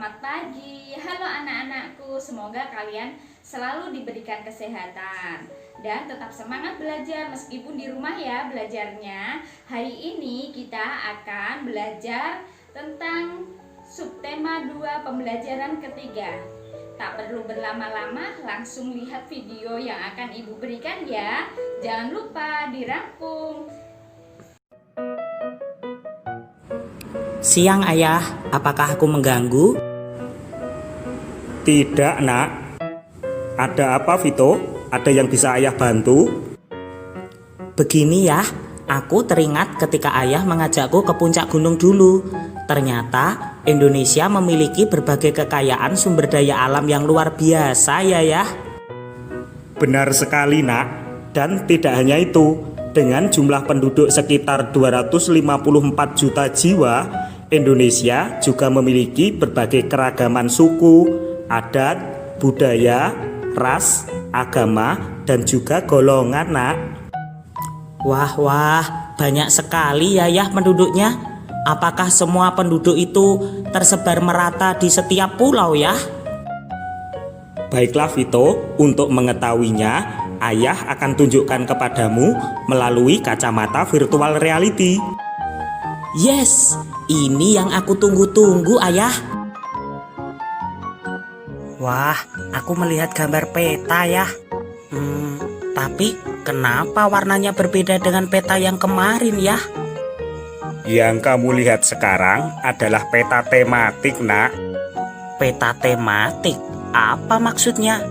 Selamat pagi, halo anak-anakku. Semoga kalian selalu diberikan kesehatan dan tetap semangat belajar meskipun di rumah ya belajarnya. Hari ini kita akan belajar tentang subtema 2 pembelajaran ketiga. Tak perlu berlama-lama, langsung lihat video yang akan ibu berikan ya. Jangan lupa dirangkum. Siang ayah, apakah aku mengganggu? Tidak, nak. Ada apa, Vito? Ada yang bisa ayah bantu? Begini ya, aku teringat ketika ayah mengajakku ke puncak gunung dulu. Ternyata Indonesia memiliki berbagai kekayaan sumber daya alam yang luar biasa ya. Benar sekali, nak. Dan tidak hanya itu, dengan jumlah penduduk sekitar 254 juta jiwa, Indonesia juga memiliki berbagai keragaman suku, adat, budaya, ras, agama, dan juga golongan, nak. Wah, banyak sekali ya penduduknya. Apakah semua penduduk itu tersebar merata di setiap pulau ya? Baiklah, Vito, untuk mengetahuinya, ayah akan tunjukkan kepadamu melalui kacamata virtual reality. Yes, ini yang aku tunggu-tunggu ayah. Wah, aku melihat gambar peta ya. Tapi kenapa warnanya berbeda dengan peta yang kemarin ya? Yang kamu lihat sekarang adalah peta tematik, nak. Peta tematik, apa maksudnya?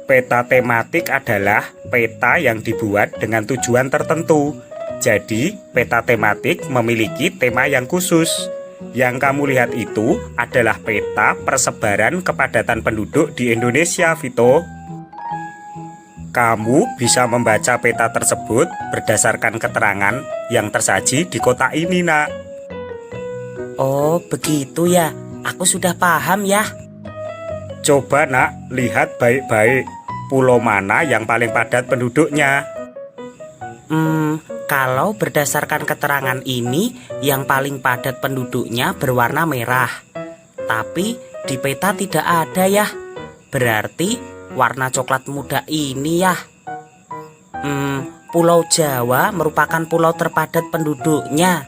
Peta tematik adalah peta yang dibuat dengan tujuan tertentu. Jadi, peta tematik memiliki tema yang khusus. Yang kamu lihat itu adalah peta persebaran kepadatan penduduk di Indonesia, Vito. Kamu bisa membaca peta tersebut berdasarkan keterangan yang tersaji di kotak ini, nak. Oh, begitu ya. Aku sudah paham ya. Coba, nak, lihat baik-baik. Pulau mana yang paling padat penduduknya? Kalau berdasarkan keterangan ini, yang paling padat penduduknya berwarna merah. Tapi di peta tidak ada ya. Berarti warna coklat muda ini ya. Pulau Jawa merupakan pulau terpadat penduduknya.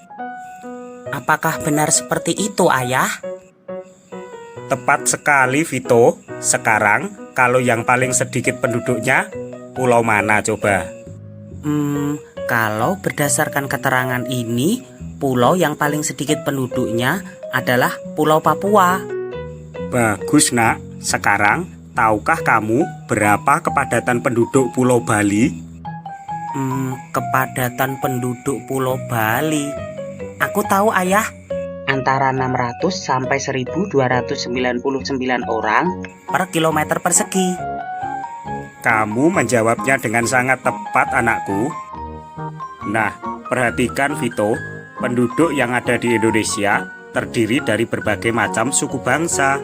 Apakah benar seperti itu, ayah? Tepat sekali, Vito. Sekarang, kalau yang paling sedikit penduduknya, pulau mana coba? Kalau berdasarkan keterangan ini, pulau yang paling sedikit penduduknya adalah Pulau Papua. Bagus, nak. Sekarang, tahukah kamu berapa kepadatan penduduk Pulau Bali? Kepadatan penduduk Pulau Bali. Aku tahu, ayah. Antara 600 sampai 1299 orang per kilometer persegi. Kamu menjawabnya dengan sangat tepat, anakku. Nah, perhatikan, Vito. Penduduk yang ada di Indonesia terdiri dari berbagai macam suku bangsa.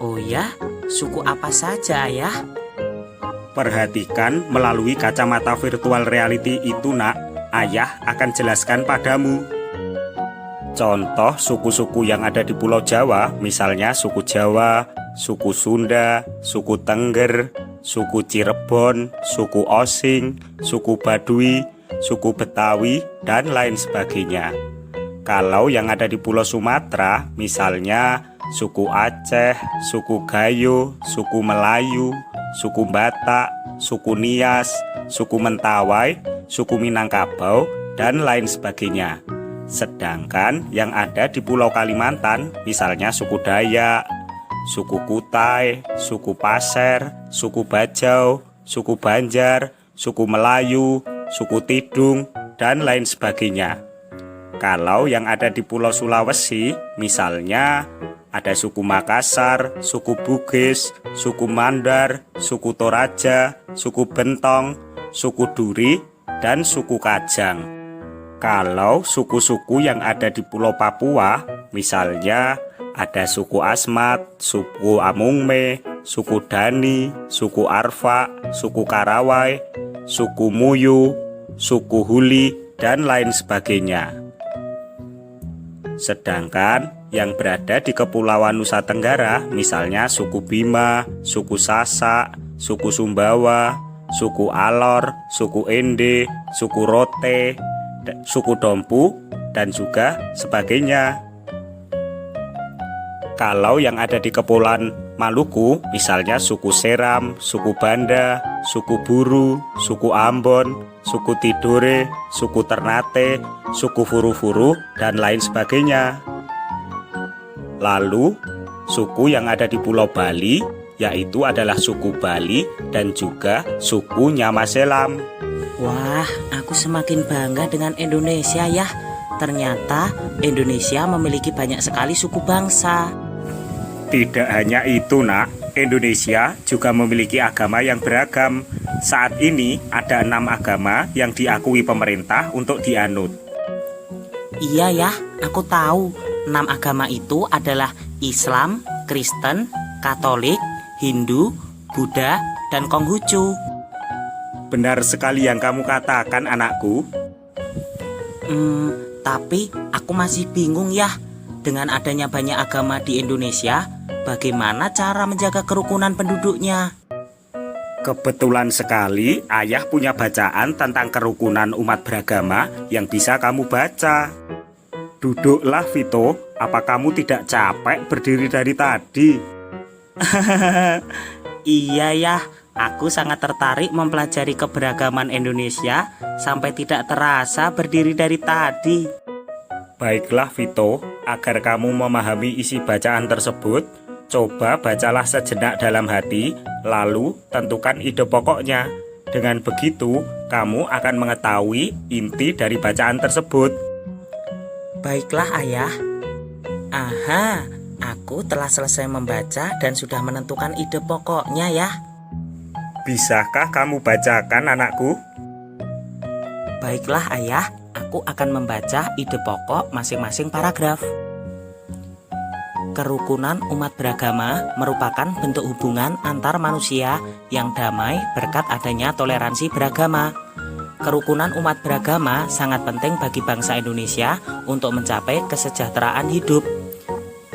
Oh ya, suku apa saja, ayah? Perhatikan melalui kacamata virtual reality itu, nak. Ayah akan jelaskan padamu. Contoh suku-suku yang ada di Pulau Jawa, misalnya suku Jawa, suku Sunda, suku Tengger, suku Cirebon, suku Osing, suku Baduy, suku Betawi, dan lain sebagainya. Kalau yang ada di Pulau Sumatera, misalnya suku Aceh, suku Gayo, suku Melayu, suku Batak, suku Nias, suku Mentawai, suku Minangkabau, dan lain sebagainya. Sedangkan yang ada di Pulau Kalimantan, misalnya suku Dayak, suku Kutai, suku Pasir, suku Bajau, suku Banjar, suku Melayu, suku Tidung, dan lain sebagainya. Kalau yang ada di Pulau Sulawesi, misalnya ada suku Makassar, suku Bugis, suku Mandar, suku Toraja, suku Bentong, suku Duri, dan suku Kajang. Kalau suku-suku yang ada di Pulau Papua, misalnya ada suku Asmat, suku Amungme, suku Dani, suku Arfa, suku Karawai, suku Muyu, suku Huli, dan lain sebagainya. Sedangkan yang berada di Kepulauan Nusa Tenggara, misalnya suku Bima, suku Sasak, suku Sumbawa, suku Alor, suku Ende, suku Rote, suku Dompu, dan juga sebagainya. Kalau yang ada di Kepulauan Maluku, misalnya suku Seram, suku Banda, suku Buru, suku Ambon, suku Tidore, suku Ternate, suku Furu-Furu, dan lain sebagainya. Lalu, suku yang ada di Pulau Bali, yaitu adalah suku Bali dan juga suku Nyamaselam. Wah, aku semakin bangga dengan Indonesia ya. Ternyata Indonesia memiliki banyak sekali suku bangsa. Tidak hanya itu, Nak. Indonesia juga memiliki agama yang beragam. Saat ini ada 6 agama yang diakui pemerintah untuk dianut. Iya ya, aku tahu. 6 agama itu adalah Islam, Kristen, Katolik, Hindu, Buddha, dan Konghucu. Benar sekali yang kamu katakan, anakku. Tapi aku masih bingung ya. Dengan adanya banyak agama di Indonesia, bagaimana cara menjaga kerukunan penduduknya? Kebetulan sekali, ayah punya bacaan tentang kerukunan umat beragama yang bisa kamu baca. Duduklah, Vito. Apa kamu tidak capek berdiri dari tadi? Iya ya, aku sangat tertarik mempelajari keberagaman Indonesia sampai tidak terasa berdiri dari tadi. Baiklah, Vito. Agar kamu memahami isi bacaan tersebut, coba bacalah sejenak dalam hati, lalu tentukan ide pokoknya. Dengan begitu, kamu akan mengetahui inti dari bacaan tersebut. Baiklah, Ayah. Aha, aku telah selesai membaca dan sudah menentukan ide pokoknya ya. Bisakah kamu bacakan, anakku? Baiklah, Ayah. Aku akan membaca ide pokok masing-masing paragraf. Kerukunan umat beragama merupakan bentuk hubungan antar manusia yang damai berkat adanya toleransi beragama. Kerukunan umat beragama sangat penting bagi bangsa Indonesia untuk mencapai kesejahteraan hidup.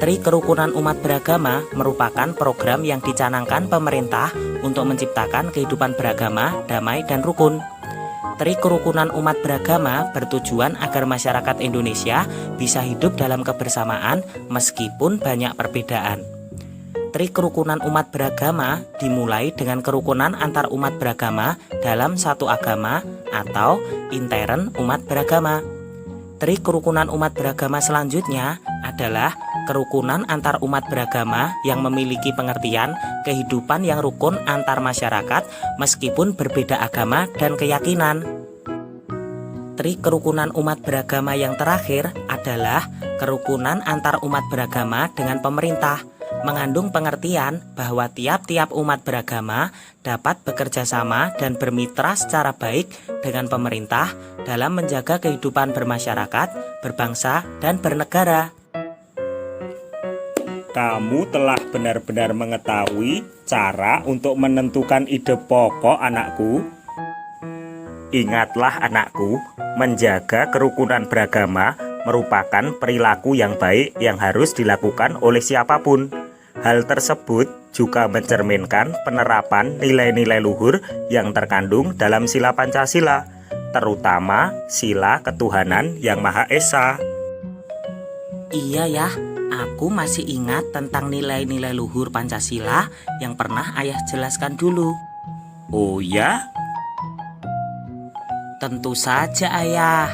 Tri Kerukunan Umat Beragama merupakan program yang dicanangkan pemerintah untuk menciptakan kehidupan beragama, damai, dan rukun. Tri Kerukunan Umat Beragama bertujuan agar masyarakat Indonesia bisa hidup dalam kebersamaan meskipun banyak perbedaan. Tri Kerukunan Umat Beragama dimulai dengan kerukunan antar umat beragama dalam satu agama atau intern umat beragama. Tri Kerukunan Umat Beragama selanjutnya adalah kerukunan antar umat beragama yang memiliki pengertian kehidupan yang rukun antar masyarakat meskipun berbeda agama dan keyakinan. Tri Kerukunan Umat Beragama yang terakhir adalah kerukunan antar umat beragama dengan pemerintah, mengandung pengertian bahwa tiap-tiap umat beragama dapat bekerja sama dan bermitra secara baik dengan pemerintah dalam menjaga kehidupan bermasyarakat, berbangsa, dan bernegara. Kamu telah benar-benar mengetahui cara untuk menentukan ide pokok, anakku. Ingatlah, anakku, menjaga kerukunan beragama merupakan perilaku yang baik yang harus dilakukan oleh siapapun. Hal tersebut juga mencerminkan penerapan nilai-nilai luhur yang terkandung dalam sila Pancasila, terutama sila ketuhanan yang Maha Esa. Iya ya, aku masih ingat tentang nilai-nilai luhur Pancasila yang pernah ayah jelaskan dulu. Oh ya? Tentu saja ayah.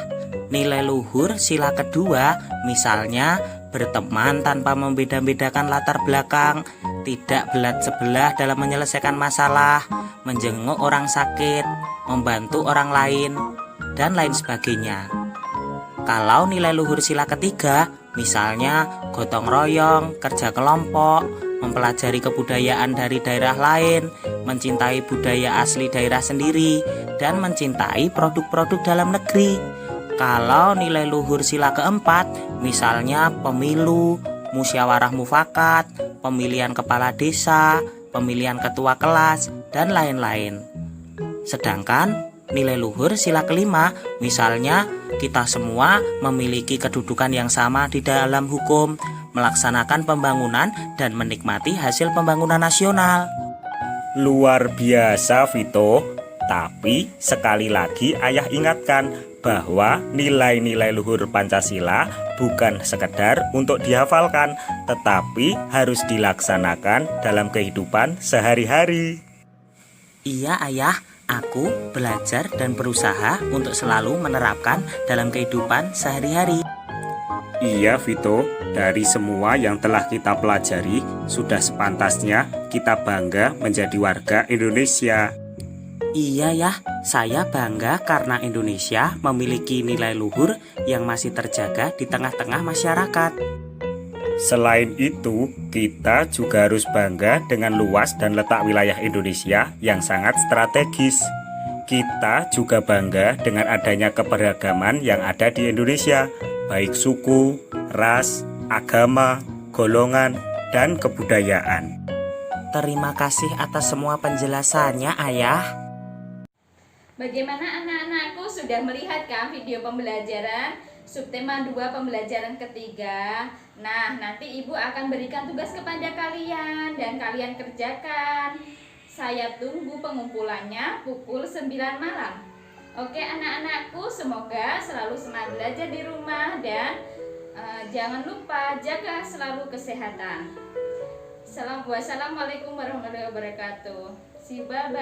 Nilai luhur sila kedua misalnya berteman tanpa membeda-bedakan latar belakang, tidak belat sebelah dalam menyelesaikan masalah, menjenguk orang sakit, membantu orang lain, dan lain sebagainya. Kalau nilai luhur sila ketiga, misalnya gotong royong, kerja kelompok, mempelajari kebudayaan dari daerah lain, mencintai budaya asli daerah sendiri, dan mencintai produk-produk dalam negeri. Kalau nilai luhur sila keempat, misalnya pemilu, musyawarah mufakat, pemilihan kepala desa, pemilihan ketua kelas, dan lain-lain. Sedangkan nilai luhur sila kelima. Misalnya, kita semua memiliki kedudukan yang sama di dalam hukum, melaksanakan pembangunan, dan menikmati hasil pembangunan nasional. Luar biasa, Vito. Tapi sekali lagi ayah ingatkan bahwa nilai-nilai luhur Pancasila bukan sekedar untuk dihafalkan, tetapi harus dilaksanakan dalam kehidupan sehari-hari. Iya ayah, aku belajar dan berusaha untuk selalu menerapkan dalam kehidupan sehari-hari. Iya, Vito, dari semua yang telah kita pelajari, sudah sepantasnya kita bangga menjadi warga Indonesia. Iya ya, saya bangga karena Indonesia memiliki nilai luhur yang masih terjaga di tengah-tengah masyarakat. Selain itu, kita juga harus bangga dengan luas dan letak wilayah Indonesia yang sangat strategis. Kita juga bangga dengan adanya keberagaman yang ada di Indonesia, baik suku, ras, agama, golongan, dan kebudayaan. Terima kasih atas semua penjelasannya, Ayah. Bagaimana anak-anakku sudah melihat kan video pembelajaran subtema 2 pembelajaran ketiga? Nah, nanti ibu akan berikan tugas kepada kalian dan kalian kerjakan. Saya tunggu pengumpulannya pukul 9 malam. Oke anak-anakku, semoga selalu semangat belajar di rumah dan jangan lupa jaga selalu kesehatan. Wassalamualaikum warahmatullahi wabarakatuh. Bye-bye.